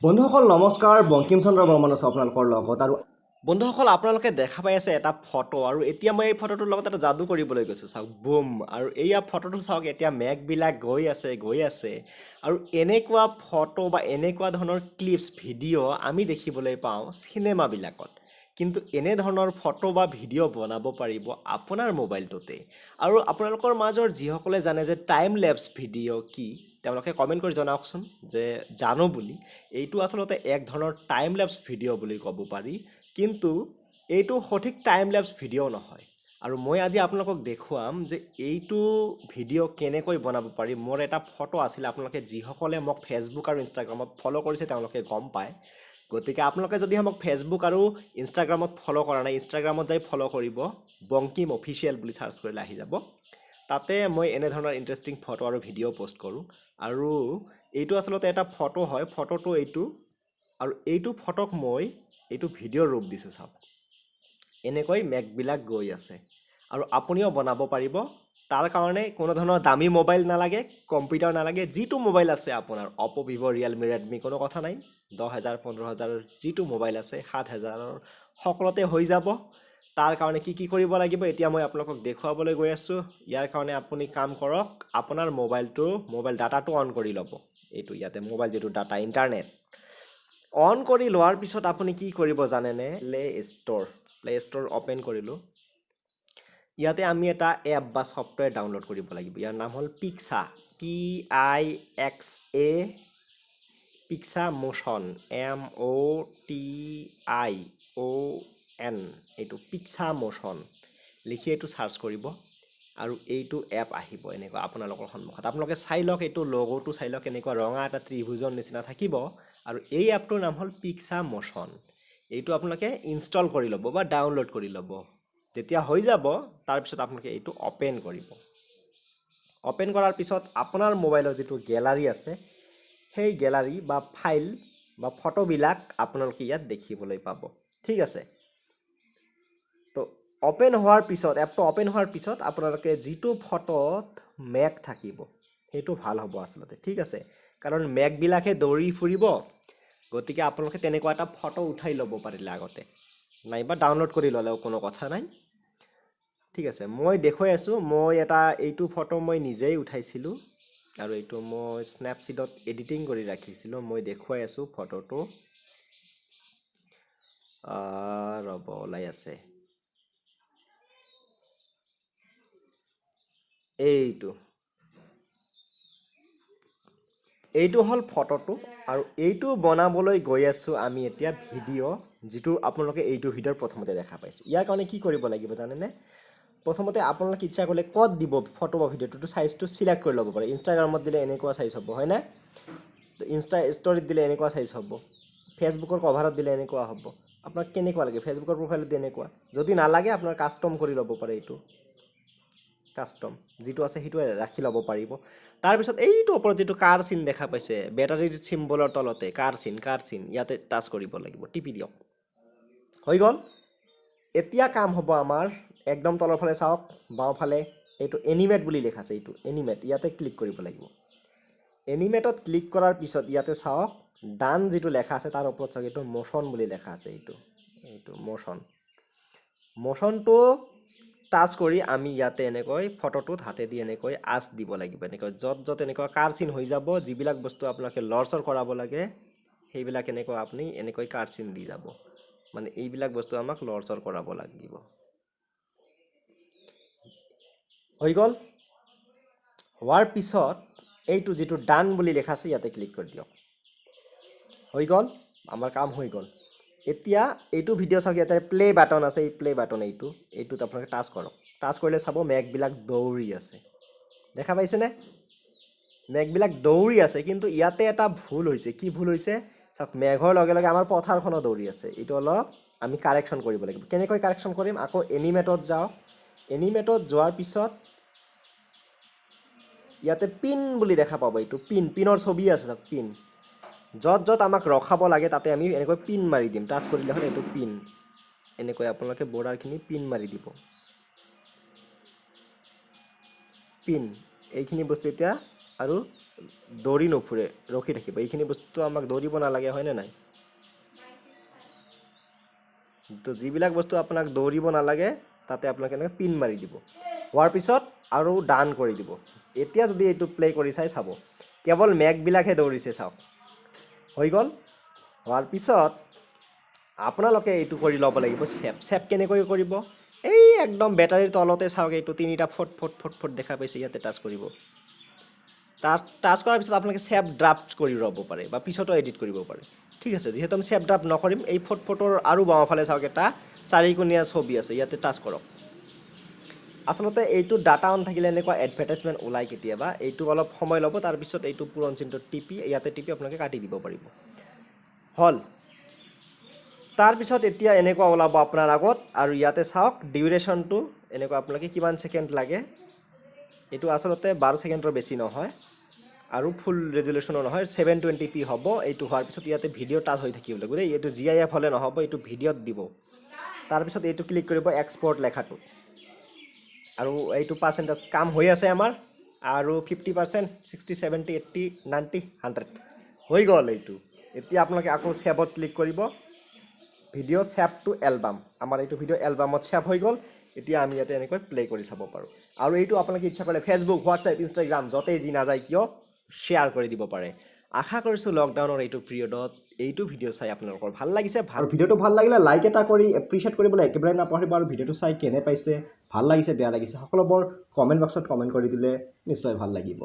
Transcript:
বন্ধুসকল নমস্কাৰ বংকিম চন্দ্ৰ বৰ্মন আছে আপোনালোকৰ লগত আৰু বন্ধুসকল আপোনালোকে দেখা পাই আছে এটা ফটো আৰু এতিয়া মই এই ফটোটোৰ লগত এটা যাদু কৰিবলৈ গৈছোঁ চাওক বুম আৰু এইয়া ফটোটো চাওক এতিয়া মেঘবিলাক গৈ আছে আৰু এনেকুৱা ফটো বা এনেকুৱা ধৰণৰ ক্লিপছ ভিডিঅ' আমি দেখিবলৈ পাওঁ চিনেমাবিলাকত কিন্তু এনেধৰণৰ ফটো বা ভিডিঅ' বনাব পাৰিব আপোনাৰ মোবাইলটোতে আৰু আপোনালোকৰ মাজৰ যিসকলে জানে যে টাইম লেপছ ভিডিঅ' কি তেওঁলোকে কমেণ্ট কৰি জনাওকচোন যে জানো বুলি এইটো আচলতে এক ধৰণৰ টাইম লেপছ ভিডিঅ' বুলি ক'ব পাৰি কিন্তু এইটো সঠিক টাইম লেপছ ভিডিঅ' নহয় আৰু মই আজি আপোনালোকক দেখুৱাম যে এইটো ভিডিঅ' কেনেকৈ বনাব পাৰি মোৰ এটা ফটো আছিল আপোনালোকে যিসকলে মোক ফেচবুক আৰু ইনষ্টাগ্ৰামত ফ'ল' কৰিছে তেওঁলোকে গম পায় গতিকে আপোনালোকে যদি মোক ফেচবুক আৰু ইনষ্টাগ্ৰামত ফ'ল' কৰা নাই ইনষ্টাগ্ৰামত যাই ফ'ল' কৰিব বংকিম অফিচিয়েল বুলি চাৰ্চ কৰিলে আহি যাব তাতে মই এনেধৰণৰ ইণ্টাৰেষ্টিং ফটো আৰু ভিডিঅ' পষ্ট কৰোঁ আৰু এইটো আচলতে এটা ফটো হয় ফটোটো এইটো আৰু এইটো ফটোক মই এইটো ভিডিঅ'ৰ ৰূপ দিছোঁ চাওক এনেকৈ মেঘবিলাক গৈ আছে আৰু আপুনিও বনাব পাৰিব তাৰ কাৰণে কোনো ধৰণৰ দামী মোবাইল নালাগে কম্পিউটাৰ নালাগে যিটো মোবাইল আছে আপোনাৰ অপ' ভিভ' ৰিয়েলমি ৰেডমি কোনো কথা নাই 10,000 15,000 যিটো মোবাইল আছে 7,000 সকলোতে হৈ যাব তাৰ কাৰণে কি কৰিব লাগিব এতিয়া মই আপোনালোকক দেখুৱাবলৈ গৈ আছোঁ ইয়াৰ কাৰণে আপুনি কাম কৰক আপোনাৰ মোবাইল ডাটাটো অন কৰি ল'ব এইটো ইয়াতে মোবাইল যিটো ডাটা ইণ্টাৰনেট অন কৰি লোৱাৰ পিছত আপুনি কি কৰিব জানেনে প্লে ষ্ট'ৰ অ'পেন কৰিলোঁ ইয়াতে আমি এটা এপ বা ছফ্টৱেৰ ডাউনলোড কৰিব লাগিব ইয়াৰ নাম হ'ল পিক্সা PIXA পিক্সা মোশ্যন MOTION এইটো পিক্সা মোশ্যন লিখি এইটো চাৰ্চ কৰিব আৰু এইটো এপ আহিব এনেকুৱা আপোনালোকৰ সন্মুখত আপোনালোকে চাই লওক এইটো লগোটো চাই লওক এনেকুৱা ৰঙা এটা ত্ৰিভুজৰ নিচিনা থাকিব আৰু এই এপটোৰ নাম হ'ল পিক্সা মোশ্যন এইটো আপোনালোকে ইনষ্টল কৰি ল'ব বা ডাউনলোড কৰি ল'ব যেতিয়া হৈ যাব তাৰপিছত আপোনালোকে এইটো অ'পেন কৰিব অ'পেন কৰাৰ পিছত আপোনাৰ মোবাইলৰ যিটো গেলাৰী আছে সেই গেলাৰী বা ফাইল বা ফটোবিলাক আপোনালোকে ইয়াত দেখিবলৈ পাব ঠিক আছে তো অ'পেন হোৱাৰ পিছত এপটো অ'পেন হোৱাৰ পিছত আপোনালোকে যিটো ফটোত মেঘ থাকিব সেইটো ভাল হ'ব আচলতে ঠিক আছে কাৰণ মেঘবিলাকে দৌৰি ফুৰিব গতিকে আপোনালোকে তেনেকুৱা এটা ফটো উঠাই ল'ব পাৰিলে আগতে নাইবা ডাউনলোড কৰি ল'লেও কোনো কথা নাই ঠিক আছে মই দেখুৱাই আছোঁ মই এইটো ফটো মই নিজেই উঠাইছিলোঁ আৰু এইটো মই স্নেপচিটত এডিটিং কৰি ৰাখিছিলোঁ মই দেখুৱাই আছোঁ ফটোটো ৰ'ব ওলাই আছে এইটো হ'ল ফটোটো আৰু এইটো বনাবলৈ গৈ আছোঁ আমি এতিয়া ভিডিঅ' যিটো আপোনালোকে এইটো ভিডিঅ'ৰ প্ৰথমতে দেখা পাইছে ইয়াৰ কাৰণে কি কৰিব লাগিব জানেনে প্ৰথমতে আপোনালোকে ইচ্ছা কৰিলে ক'ত দিব ফটো বা ভিডিঅ'টো চাইজটো চিলেক্ট কৰি ল'ব পাৰে ইনষ্টাগ্ৰামত দিলে এনেকুৱা চাইজ হ'ব হয়নে তো ইনষ্টা ষ্টৰিত দিলে এনেকুৱা চাইজ হ'ব ফেচবুকৰ কভাৰত দিলে এনেকুৱা হ'ব আপোনাক কেনেকুৱা লাগে ফেচবুকৰ প্ৰফাইলত দিলে এনেকুৱা যদি নালাগে আপোনাৰ কাষ্টম কৰি ল'ব পাৰে এইটো কাষ্টম যিটো আছে সেইটোৱে ৰাখি ল'ব পাৰিব তাৰপিছত এইটো ওপৰত যিটো কাৰ চিন দেখা পাইছে বেটাৰীৰ চিম্বলৰ তলতে কাৰ চিন ইয়াতে টাচ কৰিব লাগিব টিপি দিয়ক হৈ গ'ল এতিয়া কাম হ'ব আমাৰ একদম তলৰ ফালে চাওক বাওঁফালে এইটো এনিমেট বুলি লিখা আছে এইটো এনিমেট ইয়াতে ক্লিক কৰিব লাগিব এনিমেটত ক্লিক কৰাৰ পিছত ইয়াতে চাওক ডান যিটো লেখা আছে তাৰ ওপৰত চাওক এইটো মোশ্যন বুলি লেখা আছে এইটো মোশ্যনটো টাচ কৰি আমি ইয়াতে এনেকৈ ফটোটোত হাতেদি এনেকৈ আঁচ দিব লাগিব এনেকৈ য'ত এনেকুৱা কাৰ চিন হৈ যাব যিবিলাক বস্তু আপোনালোকে লৰচৰ কৰাব লাগে সেইবিলাক আপুনি এনেকৈ কাৰ চিন দি যাব মানে এইবিলাক বস্তু আমাক লৰচৰ কৰাব লাগিব হৈ গ'ল হোৱাৰ পিছত এইটো যিটো ডান বুলি লেখা আছে ইয়াতে ক্লিক কৰি দিয়ক হৈ গ'ল আমাৰ কাম হৈ গ'ল এতিয়া এইটো ভিডিঅ' চাওক ইয়াতে প্লে বাটন আছে এই প্লে বাটন এইটোত আপোনালোকে টাচ কৰক টাচ কৰিলে চাব মেঘবিলাক দৌৰি আছে দেখা পাইছেনে মেঘবিলাক দৌৰি আছে কিন্তু ইয়াতে এটা ভুল হৈছে কি ভুল হৈছে চাওক মেঘৰ লগে লগে আমাৰ পথাৰখনো দৌৰি আছে এইটো অলপ আমি কাৰেকশ্যন কৰিব লাগিব কেনেকৈ কাৰেকশ্যন কৰিম আকৌ এনিমেটত যাওঁ এনিমেটত যোৱাৰ পিছত ইয়াতে পিন বুলি দেখা পাব এইটো পিনৰ ছবি আছে চাওক পিন য'ত আমাক ৰখাব লাগে তাতে আমি এনেকৈ পিন মাৰি দিম টাচ কৰিলে হ'ল এইটো পিন এনেকৈ আপোনালোকে বৰ্ডাৰখিনি পিন মাৰি দিব পিন এইখিনি বস্তু এতিয়া আৰু দৌৰি নুফুৰে ৰখি থাকিব এইখিনি বস্তু আমাক দৌৰিব নালাগে হয়নে নাই তো যিবিলাক বস্তু আপোনাক দৌৰিব নালাগে তাতে আপোনাক এনেকৈ পিন মাৰি দিব হোৱাৰ পিছত আৰু ডান কৰি দিব এতিয়া যদি এইটো প্লে কৰি চাব কেৱল মেঘবিলাকহে দৌৰিছে চাওক হৈ গ'ল হোৱাৰ পিছত আপোনালোকে এইটো কৰি ল'ব লাগিব চেপ কেনেকৈ কৰিব এই একদম বেটাৰীৰ তলতে চাওক এইটো তিনিটা ফট দেখা পাইছে ইয়াতে টাচ কৰিব টাচ কৰাৰ পিছত আপোনালোকে চেপ ড্ৰাফ্ট কৰি ল'ব পাৰে বা পিছতো এডিট কৰিব পাৰে ঠিক আছে যিহেতু আমি চেপ ড্ৰাফ্ট নকৰিম এই ফটোৰ আৰু বাওঁফালে চাওক এটা চাৰিকোণীয়া ছবি আছে ইয়াতে টাচ কৰক আচলতে এইটো ডাটা অন থাকিলে এনেকুৱা এডভাৰটাইজমেণ্ট ওলাই কেতিয়াবা এইটো অলপ সময় ল'ব তাৰপিছত এইটো পূৰণ চিনটো টিপি ইয়াতে টিপি আপোনালোকে কাটি দিব পাৰিব হ'ল তাৰপিছত এতিয়া এনেকুৱা ওলাব আপোনাৰ আগত আৰু ইয়াতে চাওক ডিউৰেশ্যনটো এনেকুৱা আপোনালোকে কিমান ছেকেণ্ড লাগে এইটো আচলতে 12 ছেকেণ্ডৰ বেছি নহয় আৰু ফুল ৰেজুলেশ্যনৰ নহয় 720p হ'ব এইটো হোৱাৰ পিছত ইয়াতে ভিডিঅ' টাচ হৈ থাকিব লাগিব দেই এইটো GIF হ'লে নহ'ব এইটো ভিডিঅ'ত দিব তাৰপিছত এইটো ক্লিক কৰিব এক্সপৰ্ট লেখাটো আৰু এইটো পাৰ্চেণ্টেজ কাম হৈ আছে আমাৰ আৰু 50% 60 70 80 90 100 হৈ গ'ল এইটো এতিয়া আপোনালোকে আকৌ ছেভত ক্লিক কৰিব ভিডিঅ' ছেভ টু এলবাম আমাৰ এইটো ভিডিঅ' এলবামত ছেভ হৈ গ'ল এতিয়া আমি ইয়াতে এনেকৈ প্লে কৰি চাব পাৰোঁ আৰু এইটো আপোনালোকে ইচ্ছা কৰিলে ফেচবুক হোৱাটছএপ ইনষ্টাগ্ৰাম য'তেই যি নাযায় কিয় শ্বেয়াৰ কৰি দিব পাৰে আশা কৰিছোঁ লকডাউনৰ এইটো পিৰিয়ডত এইটো ভিডিঅ' চাই আপোনালোকৰ ভাল লাগিছে আৰু ভিডিঅ'টো ভাল লাগিলে লাইক এটা কৰি এপ্ৰিচিয়েট কৰিবলৈ একেবাৰে নাপাহৰিব আৰু ভিডিঅ'টো চাই কেনে পাইছে ভাল লাগিছে বেয়া লাগিছে সকলোবোৰ কমেণ্ট বক্সত কমেণ্ট কৰি দিলে নিশ্চয় ভাল লাগিব